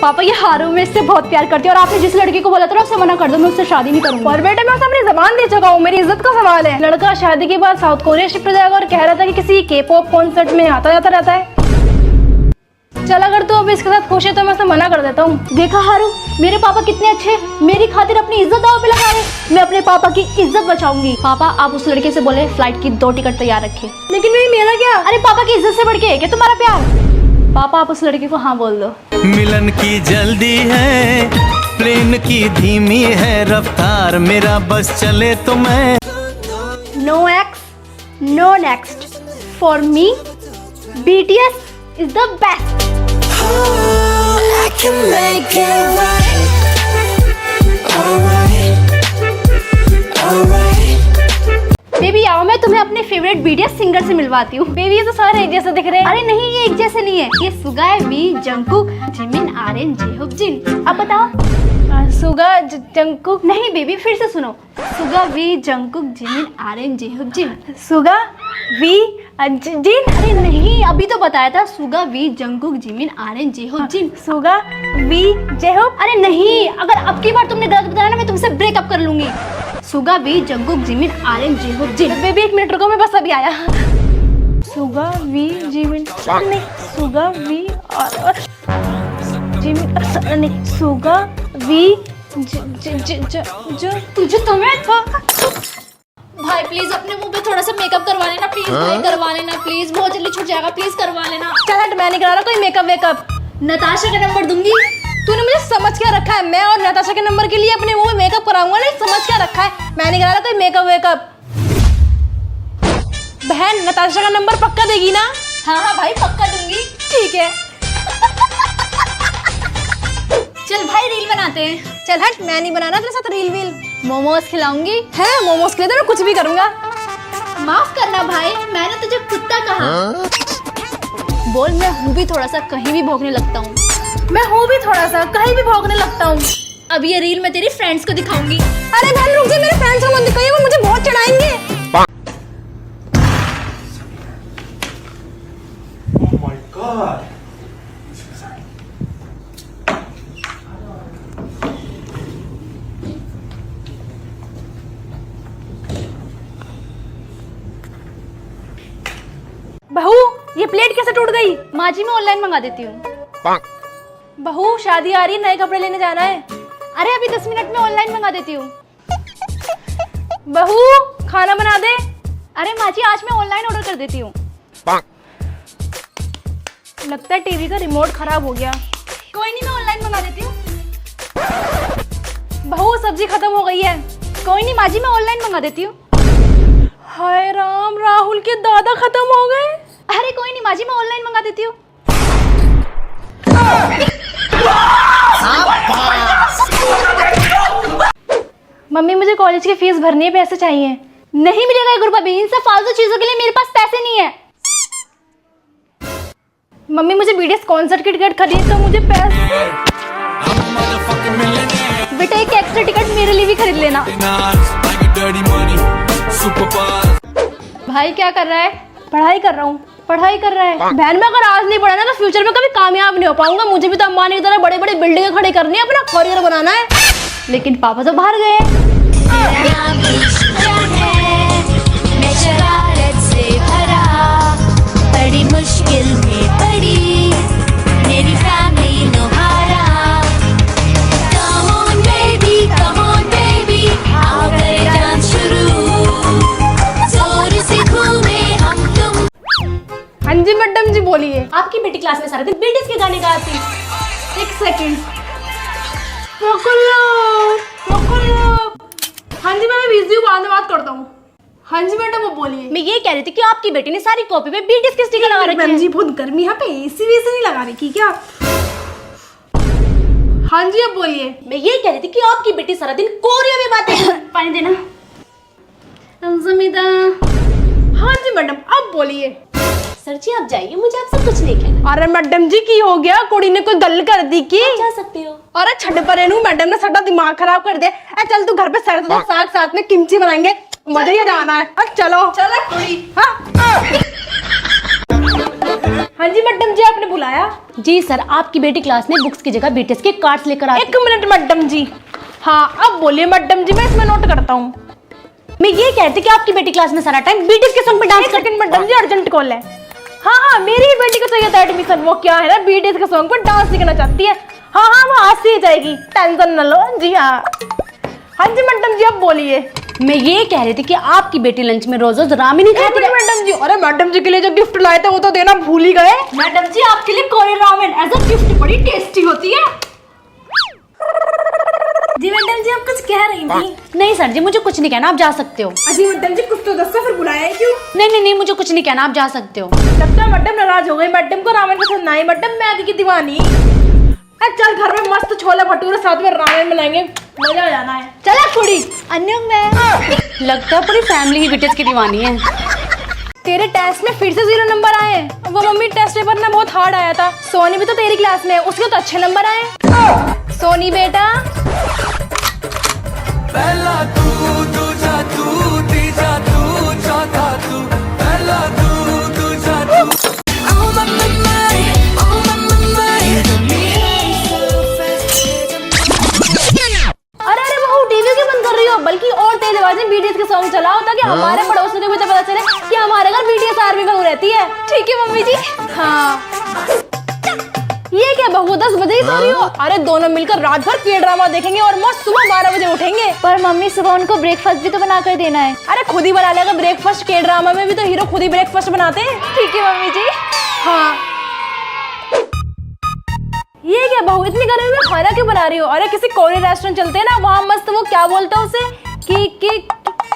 पापा ये हारू में इससे बहुत प्यार करती है और आपने जिस लड़की को बोला था ना उससे मना कर दो, मैं उससे शादी नहीं करूंगा। और बेटा मैं उसे अपनी जबान दे चुका हूँ, मेरी इज्जत का सवाल है। लड़का शादी के बाद साउथ कोरिया शिफ्ट हो जाएगा और कह रहा था कि किसी K-pop कॉन्सर्ट में आता जाता रहता है। चल अगर तू अब इसके साथ खुश है तो मैं उसे मना कर देता हूँ। देखा हारू, मेरे पापा कितने अच्छे, मेरी खातिर अपनी इज्जत दांव पे लगा रहे। मैं अपने पापा की इज्जत बचाऊंगी। पापा आप उस लड़के से बोले फ्लाइट की 2 टिकट तैयार रखे। लेकिन मेरा क्या? अरे पापा की इज्जत से बढ़ के क्या तुम्हारा प्यार? पापा आप उस लड़के को हाँ बोल दो। मिलन की जल्दी है, प्लेन की धीमी है रफ्तार, मेरा बस चले तो मैं। No ex no next, for me BTS is the best. I can make it right. Alright. Baby आओ, मैं तुम्हें अपने फेवरेट BTS सिंगर से मिलवाती हूँ। बेबी ये तो सारे एक जैसे दिख रहे हैं। अरे नहीं, ये एक जैसे नहीं है, ये सुगा है, V, Jungkook, Jimin, Aryan, J-Hope, Jin. अब बताओ। सुगा जंगकुक नहीं बेबी, फिर से सुनो। Suga, V, Jungkook, Jimin, Aryan, J-Hope, Jin. Suga V Jin. अरे नहीं, अभी तो बताया था। Suga, V, Jungkook, Jimin, Aryan, J-Hope, Jin. Suga V J-Hope. अरे नहीं, अगर अब की बार तुमने गलत बताया ना मैं तुमसे ब्रेकअप कर लूंगी। सुगा, V, Jungkook, Jimin, Aryan, J-Hope, जिन। बेबी 1 मिनट रुको, मैं बस अभी आया। सुगा वी जिमिन नहीं, सुगा वी और जिमिन नहीं, सुगा वी तुझे तुम्हें भाई प्लीज अपने मुंह पे थोड़ा सा मेकअप करवा लेना प्लीज। भाई करवा लेना प्लीज, बहुत जल्दी छूट जाएगा, प्लीज करवा लेना। चल हट, मैं नहीं करा रहा कोई मेकअप वेकअप। नताशा का नंबर दूंगी। तूने मुझे समझ क्या रखा है? मैं और नताशा के नंबर के लिए अपने मुंह में मेकअप कराऊंगा? नहीं समझ क्या रखा है? मैं नहीं करा रहा कोई मेकअप वेकअप। बहन नताशा का नंबर पक्का देगी ना? हाँ हाँ भाई पक्का दूंगी। ठीक है। चल भाई रील बनाते हैं। चल हट, मैं नहीं बनाना तेरे साथ रील वील। मोमोज खिलाऊंगी। है मोमोज के लिए तो मैं कुछ भी करूंगा। माफ करना भाई, मैंने तुझे कुत्ता कहा। बोल, मैं हूँ भी थोड़ा सा कहीं भी भौंकने लगता हूँ। मैं हूँ भी थोड़ा सा कहीं भी भौंकने लगता हूँ। अब ये रील मैं तेरी फ्रेंड्स को दिखाऊंगी। अरे बहन रुक जा, मेरे फ्रेंड्स को मत दिखाइए, वो मुझे बहुत चिढ़ाएंगे। Oh my God. बहू ये प्लेट कैसे टूट गई? माँ जी मैं ऑनलाइन मंगा देती हूँ। बहू शादी आ रही है, नए कपड़े लेने जाना है। अरे अभी 10 मिनट में ऑनलाइन मंगा देती हूँ। बहू खाना बना दे। अरे माँ जी आज मैं ऑनलाइन ऑर्डर कर देती हूँ। लगता है टीवी का रिमोट खराब हो गया। कोई नहीं, मैं ऑनलाइन मंगा देती हूँ। बहू सब्जी खत्म हो गई है। कोई नहीं माँ जी मैं ऑनलाइन मंगा देती हूँ। हाय राम, राहुल के दादा खत्म हो गए। अरे कोई नहीं माँ जी मैं ऑनलाइन मंगा देती हूँ। मम्मी मुझे कॉलेज की फीस भरनी है, पैसे चाहिए। नहीं मिलेगा गुरु भाभी, इन सब फालतू चीजों के लिए मेरे पास पैसे नहीं है। मम्मी मुझे BTS कॉन्सर्ट की टिकट खरीद तो मुझे पैसे। बेटा एक एक्स्ट्रा टिकट मेरे लिए भी खरीद लेना। भाई क्या कर रहा है? पढ़ाई कर रहा हूँ। पढ़ाई कर रहा है? बहन मैं अगर आज नहीं पढ़ा ना तो फ्यूचर में कभी कामयाब नहीं हो पाऊंगा। मुझे भी तो अम्बानी की तरह बड़े बड़े बिल्डिंगें खड़ी करनी है, अपना करियर बनाना है। लेकिन पापा तो बाहर गए। मैं शरारत से भरा, बड़ी मुश्किल में पड़ी मेरी फैमिली नुहारा। Come on baby, आओ करें डांस शुरू, जोर से घूमे हम तुम। हाँ जी मैडम जी बोलिए। आपकी बेटी क्लास में सारा दिन BTS के गाने गाती। एक सेकंड। हाँ जी मैं बिजी हूँ, बाद में बात करता हूँ। हाँ जी मैडम वो बोलिए। मैं ये कह रही थी कि आपकी बेटी ने सारी कॉपी पे BTS के स्टिकर लगा रखे मैम जी हैं। बहुत गर्मी यहाँ पे, एसी वैसे नहीं लगा रखी क्या? हाँ जी अब बोलिए। मैं ये कह रही थी कि आपकी बेटी सारा दिन कोरिया में बातें। पानी देना। जमीदा। हाँ जी मैडम अब बोलिए। सर जी आप जाइए, मुझे आपसे कुछ नहीं कहना। अरे मैडम जी की हो गया, कुड़ी ने कोई गल कर दी की? जा सकते हो। अरे छड़ परे नू, मैडम ने साਡਾ दिमाग खराब कर दे। चल तू घर पे सरसों का साग साथ में किमची बनाएंगे, मजा ही जाना है। चलो चलो कुड़ी। हाँ हाँ जी मैडम जी, आपने बुलाया? जी सर, आपकी बेटी क्लास में बुक्स की जगह बीटीएस के कार्ड्स लेकर आई। 1 मिनट मैडम जी। हाँ अब बोलिए मैडम जी, मैं इसमें नोट करता हूँ। मैं ये कहती कि आपकी बेटी क्लास में सारा टाइम बीटीएस के सॉन्ग पे डांस करती सेकंड मैडम जी, अर्जेंट कॉल है। हाँ मेरी ही बेटी को चाहिए था एडमिशन। वो क्या है ना, बीटीएस के सॉन्ग पर डांस सीखना चाहती है। हाँ वो आज से ही जाएगी, टेंशन न लो। जी हाँ जी मैडम जी, अब बोलिए। मैं ये कह रही थी कि आपकी बेटी लंच में रोज रोज रामेन नहीं खाती है। मैडम जी, अरे मैडम जी के लिए जो गिफ्ट लाए थे वो तो देना भूल ही गए। मैडम जी, आपके लिए Korean ramen as a gift बड़ी टेस्टी होती है। जी मैडम जी, आप कुछ कह रही थी? नहीं सर जी, मुझे कुछ नहीं कहना, आप जा सकते हो। अजी मैडम जी, कुछ तो दस्ता फिर बुलाया है क्यों? नहीं, मुझे कुछ नहीं कहना, आप जा सकते हो। लगता मैडम नाराज हो गई। मैडम को रामेन पसंद नहीं। मैडम मैं आगे की दीवानी। चल घर में मस्त छोले भटूरे साथ में रामेन बनाएंगे, मजा आ जाना है। चला कुड़ी अन्य में लगता है पूरी फैमिली ही बीटीएस की दीवानी है। तेरे टेस्ट में फिर से 0 नंबर आए। वो मम्मी टेस्ट पेपर ना बहुत हार्ड आया था। सोनी भी तो तेरी क्लास में है, उसके तो अच्छे नंबर आए। सोनी बेटा, पहला तू दूजा तू तीजा तू चौथा तू, पहला तू दूजा तू। अरे बहू टीवी क्यों बंद कर रही हो? बल्कि और तेज आवाज में बीटीएस के सॉन्ग चलाओ ताकि हमारे पड़ोसियों को भी तो पता चले कि हमारे घर बीटीएस आर्मी बहू रहती है। ठीक है मम्मी जी। हाँ ये क्या बहू 10 बजे ही सो रही हो? अरे दोनों मिलकर रात भर के ड्रामा देखेंगे और मस्त सुबह 12 बजे उठेंगे। पर मम्मी सुबह उनको ब्रेकफास्ट भी तो बना कर देना है। अरे खुद ही बना लेगा ब्रेकफास्ट। के ड्रामा में भी तो हीरो खुद ही ब्रेकफास्ट बनाते हैं। ठीक है मम्मी जी। हाँ ये क्या बहू इतनी गर्मी में खाना क्यों बना रही हो? अरे किसी कोरियन रेस्टोरेंट चलते हैं ना, वहाँ मस्त वो क्या बोलता है उसे कि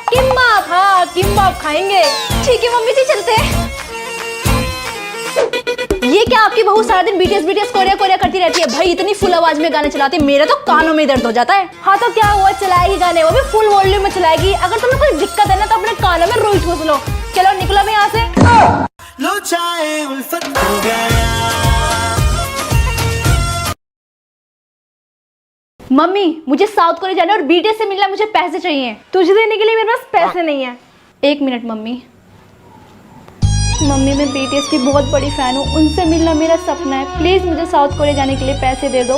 किम्बाप। हाँ किम्बाप खाएंगे। ठीक है मम्मी जी, चलते हैं। ये क्या आपकी बहू सारा दिन बीटीएस कोरिया करती रहती है? भाई इतनी फुल आवाज में गाने चलाती है, मेरे तो कानों में दर्द हो जाता है। हाँ तो क्या हुआ, चलाएगी गाने, वो भी फुल वॉल्यूम में चलाएगी। अगर तुम्हें कोई दिक्कत है ना तो अपने कानों में रुई ठूस लो। चलो निकलो मैं यहाँ से। लो चाहे उल्फत हो गया। मम्मी मुझे साउथ कोरिया जाना है और बीटीएस से मिलना, मुझे पैसे चाहिए। तुझे देने के लिए मेरे पास पैसे नहीं है। 1 मिनट मम्मी। मम्मी मैं बीटीएस की बहुत बड़ी फैन हूँ, उनसे मिलना मेरा सपना है। प्लीज मुझे साउथ कोरिया जाने के लिए पैसे दे दो।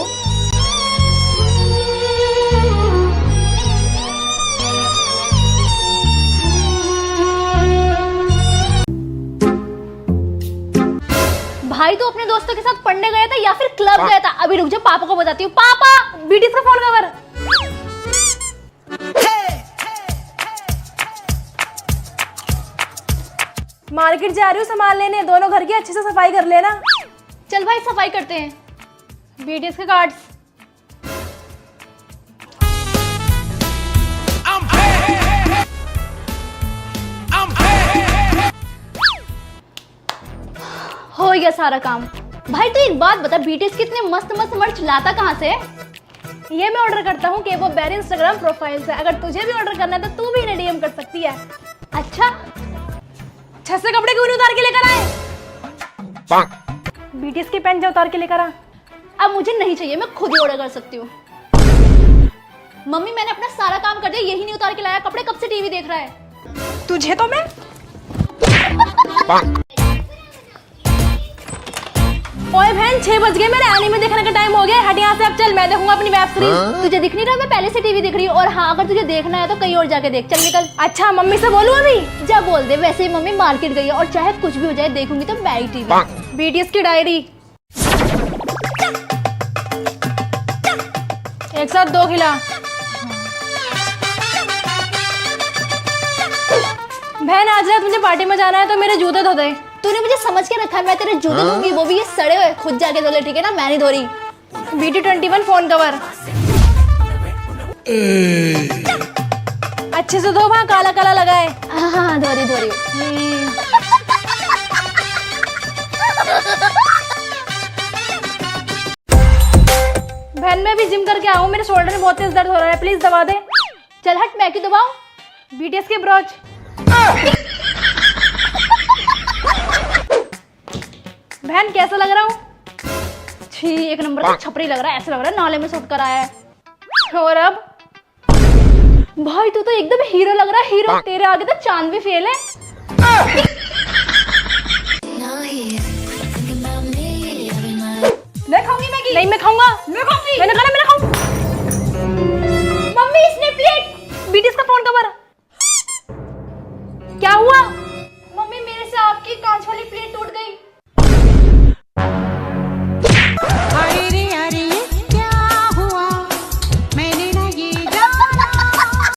भाई तो अपने दोस्तों के साथ पढ़ने गया था या फिर क्लब गया था? अभी रुक जा, पापा को बताती हूँ। पापा बीटीएस का फोन कवर। मार्केट जा रही हूँ सामान लेने, दोनों घर की अच्छे से सफाई कर लेना। चल भाई सफाई करते हैं। बीटीएस के कार्ड्स। हो गया सारा काम। भाई तो एक बात बता, बीटीएस की इतने मस्त मस्त मर्च लाता कहाँ से? ये मैं ऑर्डर करता हूँ कि वो बेरी इंस्टाग्राम प्रोफाइल से। अगर तुझे भी ऑर्डर करना है तो तू भी इन्हें डीएम कर सकती है। अच्छा छत से कपड़े क्यों नहीं उतार के लेकर आए? बीटीएस की पैंट जो उतार के लेकर आ। अब मुझे नहीं चाहिए, मैं खुद ही ऑर्डर कर सकती हूँ। मम्मी मैंने अपना सारा काम कर दिया, यही नहीं उतार के लाया कपड़े। कब से टीवी देख रहा है? तुझे तो मैं ओए बहन 6 बज गए, मेरे आने में देखने का टाइम हो गया। हट यहाँ से, अब चल मैं देखूंगा अपनी वेब सीरीज। तुझे दिख नहीं रहा मैं पहले से टीवी देख रही हूँ? और हाँ अगर तुझे देखना है तो कहीं और जाके देख। चल निकल। अच्छा मम्मी से बोलूं अभी? जा बोल दे। वैसे ही मम्मी मार्केट गई है और चाहे कुछ भी हो जाए देखूंगी तो मैं ही टीवी। बीटीएस की डायरी, एक साथ 2 खिला। बहन आज रात मुझे पार्टी में जाना है तो मेरे जूते धो दे। तूने मुझे समझ के रखा है, मैं तेरे जूते दूंगी, वो भी ये सड़े हुए। खुद जाके धो ले, ठीक है ना? मैं नहीं धो रही। BT21 फोन कवर अच्छे से धो, वहाँ काला काला लगा है। हाँ धो रही। बहन मैं भी जिम करके आऊँ, मेरे शोल्डर में बहुत तेज दर्द हो रहा है, प्लीज दबा दे। चल हट, मैं क्यों दबाऊं? बीटीएस के ब्रोच। बहन कैसा लग रहा हूँ? छी, 1 नंबर का छपरी लग रहा है। ऐसा लग रहा है नाले में सुट कर आया है। और अब भाई तू तो एकदम हीरो लग रहा है, हीरो। तेरे आगे तो चांद भी फेल है। मैं खाऊंगी मैगी। नहीं मैं खाऊंगा। मैं खाऊंगी। मैंने कहा ना